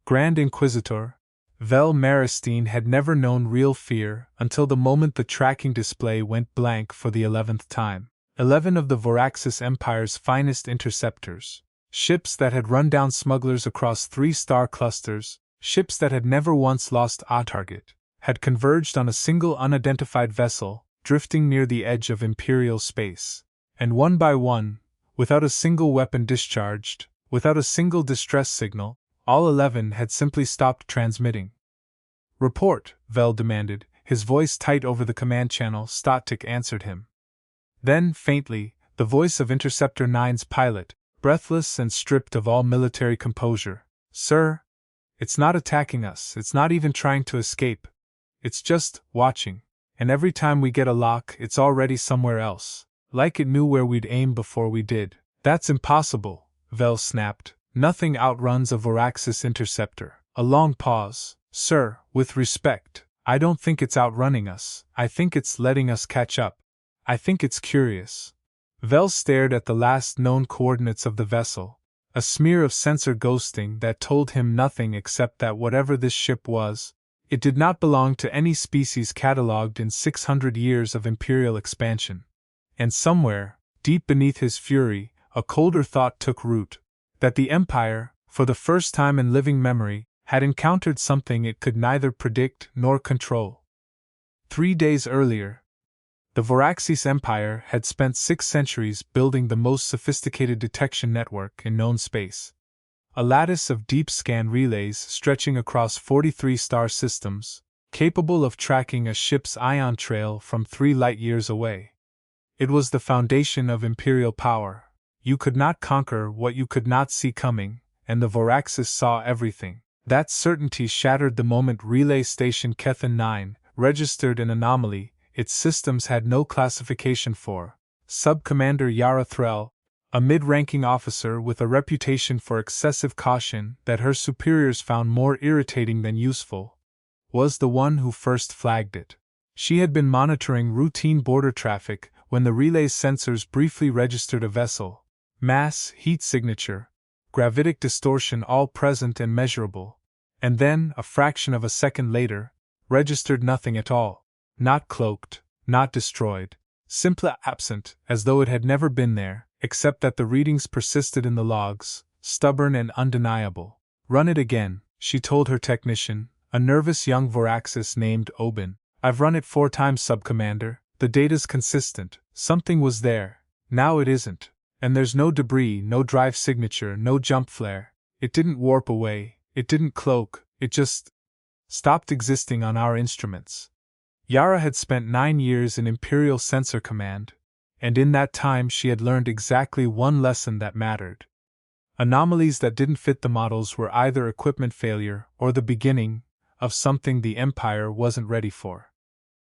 Grand Inquisitor, Vel Maristine had never known real fear until the moment the tracking display went blank for the 11th time. 11 of the Voraxis Empire's finest interceptors. Ships that had run down smugglers across 3-star clusters, ships that had never once lost a target, had converged on a single unidentified vessel, drifting near the edge of Imperial space. And one by one, without a single weapon discharged, without a single distress signal, all 11 had simply stopped transmitting. "Report," Vel demanded, his voice tight over the command channel. Static answered him. Then, faintly, the voice of Interceptor 9's pilot, breathless and stripped of all military composure. "Sir, it's not attacking us, it's not even trying to escape. It's just watching. And every time we get a lock, it's already somewhere else. Like it knew where we'd aim before we did." "That's impossible," Vel snapped. "Nothing outruns a Voraxis interceptor." A long pause. "Sir, with respect, I don't think it's outrunning us. I think it's letting us catch up. I think it's curious." Vel stared at the last known coordinates of the vessel, a smear of sensor ghosting that told him nothing except that whatever this ship was, it did not belong to any species catalogued in 600 years of Imperial expansion. And somewhere, deep beneath his fury, a colder thought took root: that the Empire, for the first time in living memory, had encountered something it could neither predict nor control. 3 days earlier, the Voraxis Empire had spent 6 centuries building the most sophisticated detection network in known space. A lattice of deep scan relays stretching across 43 star systems, capable of tracking a ship's ion trail from 3 light-years away. It was the foundation of Imperial power. You could not conquer what you could not see coming, and the Voraxis saw everything. That certainty shattered the moment Relay Station Kethan 9 registered an anomaly its systems had no classification for. Sub-Commander Yara Threll, a mid-ranking officer with a reputation for excessive caution that her superiors found more irritating than useful, was the one who first flagged it. She had been monitoring routine border traffic when the relay's sensors briefly registered a vessel. Mass, heat signature, gravitic distortion all present and measurable. And then, a fraction of a second later, registered nothing at all. Not cloaked, not destroyed, simply absent, as though it had never been there, except that the readings persisted in the logs, stubborn and undeniable. "Run it again," she told her technician, a nervous young Voraxis named Oben. "I've run it 4 times, Sub-Commander. The data's consistent. Something was there. Now it isn't. And there's no debris, no drive signature, no jump flare. It didn't warp away. It didn't cloak. It just stopped existing on our instruments." Yara had spent 9 years in Imperial Sensor Command, and in that time she had learned exactly one lesson that mattered. Anomalies that didn't fit the models were either equipment failure or the beginning of something the Empire wasn't ready for.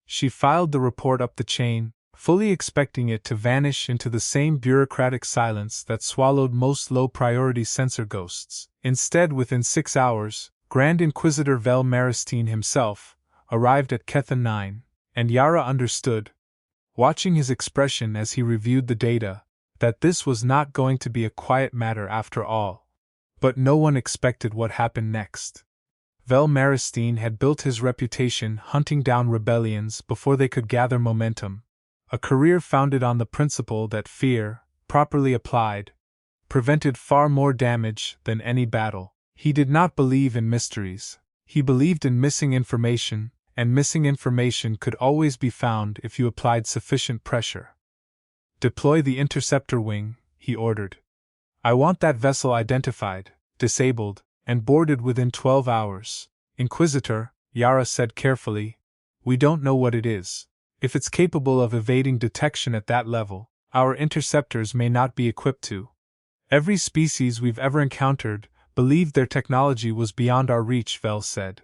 She filed the report up the chain, fully expecting it to vanish into the same bureaucratic silence that swallowed most low-priority sensor ghosts. Instead, within 6 hours, Grand Inquisitor Vel Maristine himself arrived at Kethan 9, and Yara understood, watching his expression as he reviewed the data, that this was not going to be a quiet matter after all. But no one expected what happened next. Vel Maristine had built his reputation hunting down rebellions before they could gather momentum, a career founded on the principle that fear, properly applied, prevented far more damage than any battle. He did not believe in mysteries. He believed in missing information, and missing information could always be found if you applied sufficient pressure. "Deploy the interceptor wing," he ordered. "I want that vessel identified, disabled, and boarded within 12 hours. Inquisitor," Yara said carefully, "we don't know what it is. If it's capable of evading detection at that level, our interceptors may not be equipped to. Every species we've ever encountered believed their technology was beyond our reach," Vel said.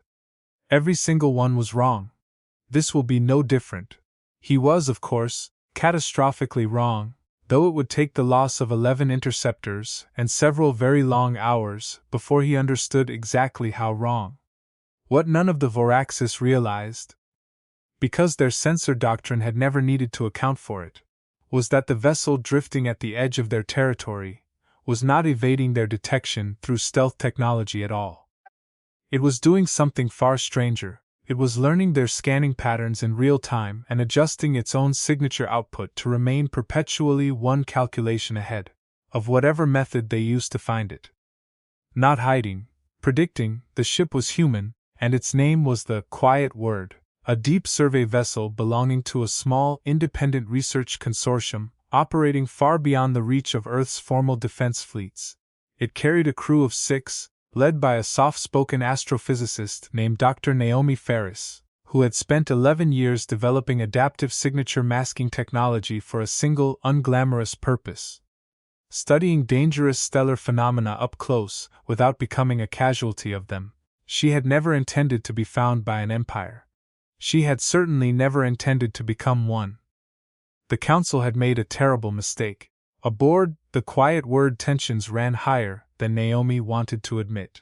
"Every single one was wrong. This will be no different." He was, of course, catastrophically wrong, though it would take the loss of 11 interceptors and several very long hours before he understood exactly how wrong. What none of the Voraxis realized, because their sensor doctrine had never needed to account for it, was that the vessel drifting at the edge of their territory was not evading their detection through stealth technology at all. It was doing something far stranger. It was learning their scanning patterns in real time and adjusting its own signature output to remain perpetually one calculation ahead of whatever method they used to find it. Not hiding, predicting, the ship was human, and its name was the Quiet Word, a deep survey vessel belonging to a small, independent research consortium operating far beyond the reach of Earth's formal defense fleets. It carried a crew of 6, led by a soft-spoken astrophysicist named Dr. Naomi Ferris, who had spent 11 years developing adaptive signature masking technology for a single, unglamorous purpose: studying dangerous stellar phenomena up close without becoming a casualty of them. She had never intended to be found by an empire. She had certainly never intended to become one. The Council had made a terrible mistake. Aboard the Quiet Word, tensions ran higher than Naomi wanted to admit.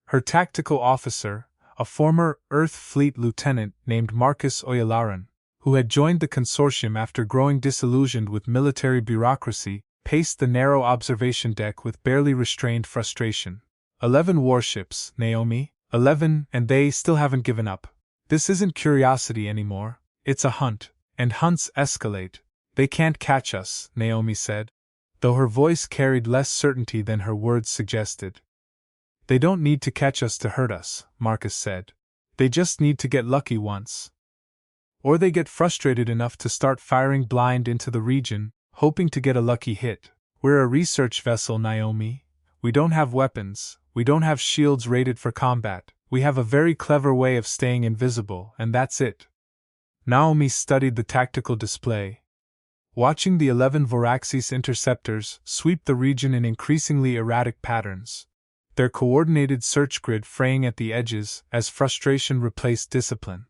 Her tactical officer, a former Earth Fleet lieutenant named Marcus Oyalaran, who had joined the consortium after growing disillusioned with military bureaucracy, paced the narrow observation deck with barely restrained frustration. 11 warships, Naomi, 11, and they still haven't given up. This isn't curiosity anymore, it's a hunt, and hunts escalate. They can't catch us, Naomi said, though her voice carried less certainty than her words suggested. They don't need to catch us to hurt us, Marcus said. They just need to get lucky once. Or they get frustrated enough to start firing blind into the region, hoping to get a lucky hit. We're a research vessel, Naomi. We don't have weapons, we don't have shields rated for combat, we have a very clever way of staying invisible, and that's it. Naomi studied the tactical display, watching the 11 Voraxis interceptors sweep the region in increasingly erratic patterns, their coordinated search grid fraying at the edges as frustration replaced discipline.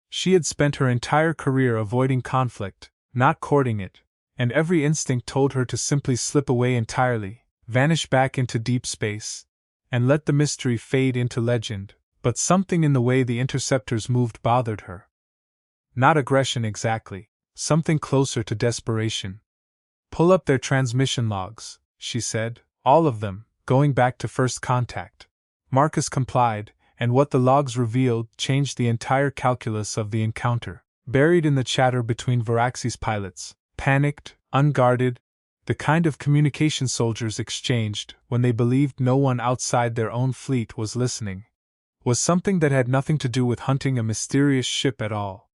She had spent her entire career avoiding conflict, not courting it, and every instinct told her to simply slip away entirely, vanish back into deep space, and let the mystery fade into legend, but something in the way the interceptors moved bothered her. Not aggression exactly, something closer to desperation. Pull up their transmission logs, she said, all of them, going back to first contact. Marcus complied, and what the logs revealed changed the entire calculus of the encounter. Buried in the chatter between Voraxis pilots, panicked, unguarded, the kind of communication soldiers exchanged when they believed no one outside their own fleet was listening, was something that had nothing to do with hunting a mysterious ship at all.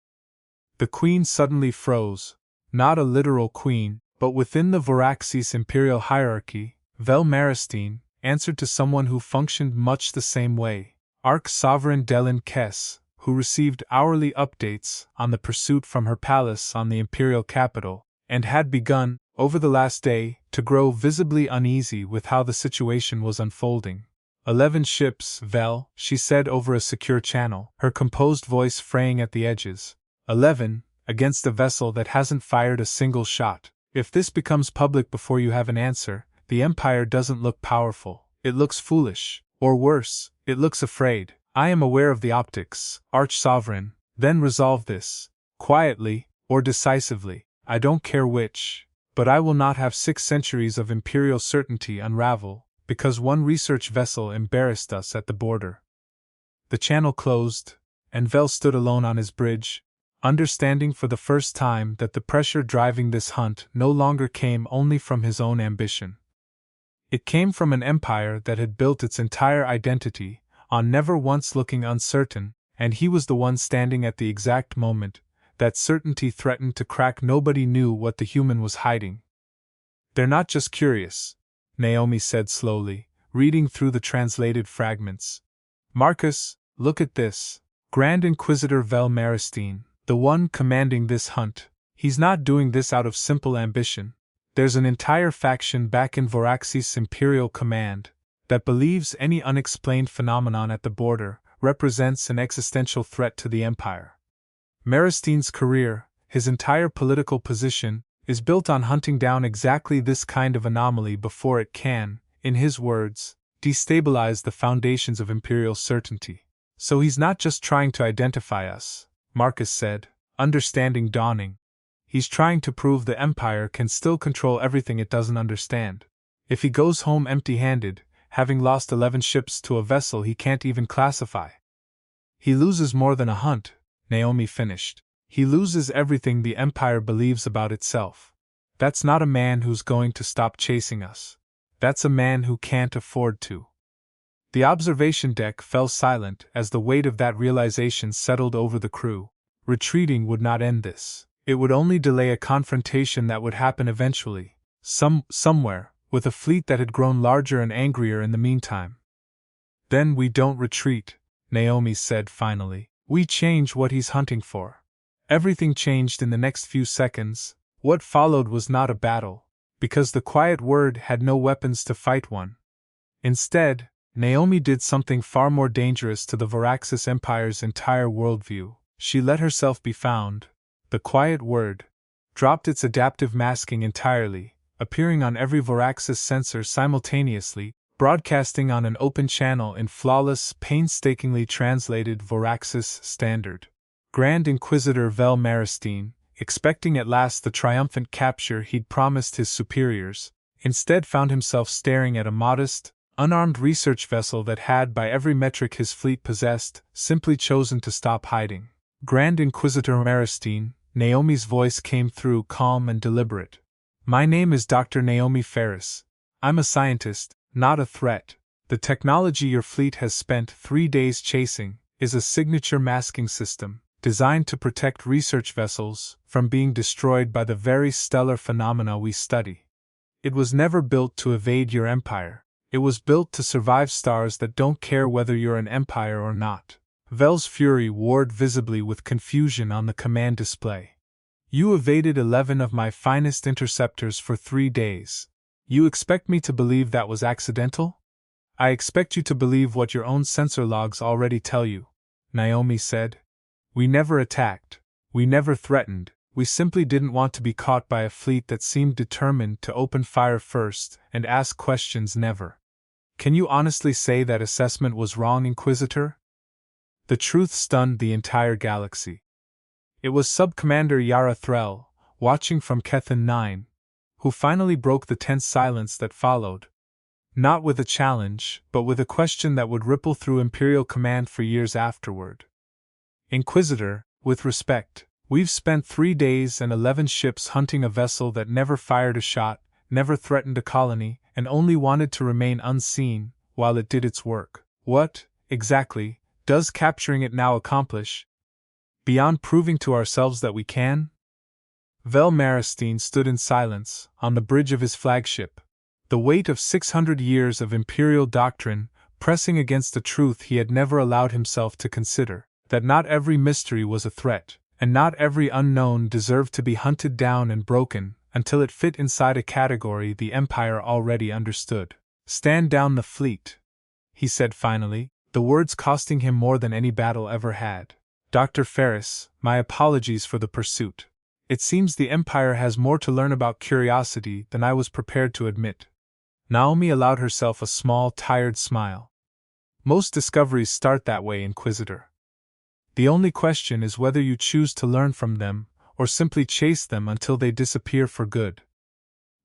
The Queen suddenly froze, not a literal queen, but within the Voraxis Imperial hierarchy, Vel Maristine answered to someone who functioned much the same way, Arch Sovereign Delin Kess, who received hourly updates on the pursuit from her palace on the Imperial capital, and had begun, over the last day, to grow visibly uneasy with how the situation was unfolding. 11 ships, Vel, she said over a secure channel, her composed voice fraying at the edges. 11, against a vessel that hasn't fired a single shot. If this becomes public before you have an answer, the Empire doesn't look powerful, it looks foolish, or worse, it looks afraid. I am aware of the optics, Arch-Sovereign, then resolve this, quietly, or decisively, I don't care which, but I will not have 6 centuries of Imperial certainty unravel, because one research vessel embarrassed us at the border. The channel closed, and Vel stood alone on his bridge, understanding for the first time that the pressure driving this hunt no longer came only from his own ambition. It came from an empire that had built its entire identity on never once looking uncertain, and he was the one standing at the exact moment that certainty threatened to crack. Nobody knew what the human was hiding. They're not just curious, Naomi said slowly, reading through the translated fragments. Marcus, look at this. Grand Inquisitor Vel Maristine, the one commanding this hunt, he's not doing this out of simple ambition. There's an entire faction back in Voraxis Imperial Command that believes any unexplained phenomenon at the border represents an existential threat to the Empire. Maristine's career, his entire political position, is built on hunting down exactly this kind of anomaly before it can, in his words, destabilize the foundations of Imperial certainty. So he's not just trying to identify us, Marcus said, understanding dawning. He's trying to prove the Empire can still control everything it doesn't understand. If he goes home empty-handed, having lost 11 ships to a vessel he can't even classify. He loses more than a hunt, Naomi finished. He loses everything the Empire believes about itself. That's not a man who's going to stop chasing us. That's a man who can't afford to. The observation deck fell silent as the weight of that realization settled over the crew. Retreating would not end this. It would only delay a confrontation that would happen eventually, somewhere, with a fleet that had grown larger and angrier in the meantime. Then we don't retreat, Naomi said finally. We change what he's hunting for. Everything changed in the next few seconds. What followed was not a battle, because the quiet word had no weapons to fight one. Instead, Naomi did something far more dangerous to the Varaxis Empire's entire worldview. She let herself be found. The quiet word dropped its adaptive masking entirely, appearing on every Varaxis sensor simultaneously, broadcasting on an open channel in flawless, painstakingly translated Varaxis standard. Grand Inquisitor Vel Maristine, expecting at last the triumphant capture he'd promised his superiors, instead found himself staring at a modest, unarmed research vessel that had, by every metric his fleet possessed, simply chosen to stop hiding. Grand Inquisitor Maristine, Naomi's voice came through calm and deliberate. My name is Dr. Naomi Ferris. I'm a scientist, not a threat. The technology your fleet has spent 3 days chasing is a signature masking system, designed to protect research vessels from being destroyed by the very stellar phenomena we study. It was never built to evade your empire. It was built to survive stars that don't care whether you're an empire or not. Vel's fury warred visibly with confusion on the command display. You evaded 11 of my finest interceptors for 3 days. You expect me to believe that was accidental? I expect you to believe what your own sensor logs already tell you, Naomi said. We never attacked. We never threatened. We simply didn't want to be caught by a fleet that seemed determined to open fire first and ask questions never. Can you honestly say that assessment was wrong, Inquisitor? The truth stunned the entire galaxy. It was Sub-Commander Yara Threll, watching from Kethan 9, who finally broke the tense silence that followed. Not with a challenge, but with a question that would ripple through Imperial command for years afterward. Inquisitor, with respect, we've spent 3 days and 11 ships hunting a vessel that never fired a shot, never threatened a colony, and only wanted to remain unseen while it did its work. What, exactly, does capturing it now accomplish? Beyond proving to ourselves that we can? Vel Maristine stood in silence, on the bridge of his flagship, the weight of 600 years of Imperial doctrine pressing against a truth he had never allowed himself to consider, that not every mystery was a threat, and not every unknown deserved to be hunted down and broken until it fit inside a category the Empire already understood. Stand down the fleet, he said finally, the words costing him more than any battle ever had. Dr. Ferris, my apologies for the pursuit. It seems the Empire has more to learn about curiosity than I was prepared to admit. Naomi allowed herself a small, tired smile. Most discoveries start that way, Inquisitor. The only question is whether you choose to learn from them, or simply chase them until they disappear for good.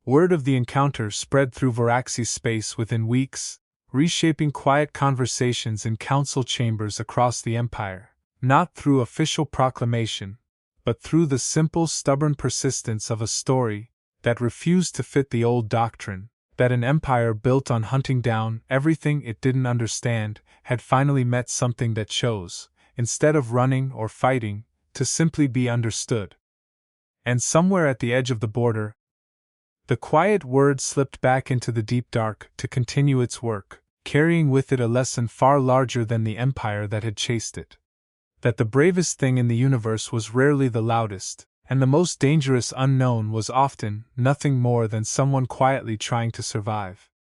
Word of the encounter spread through Varaxis space within weeks, reshaping quiet conversations in council chambers across the Empire, not through official proclamation, but through the simple, stubborn persistence of a story that refused to fit the old doctrine, that an empire built on hunting down everything it didn't understand had finally met something that chose, instead of running or fighting, to simply be understood. And somewhere at the edge of the border, the quiet word slipped back into the deep dark to continue its work, carrying with it a lesson far larger than the empire that had chased it. That the bravest thing in the universe was rarely the loudest, and the most dangerous unknown was often nothing more than someone quietly trying to survive.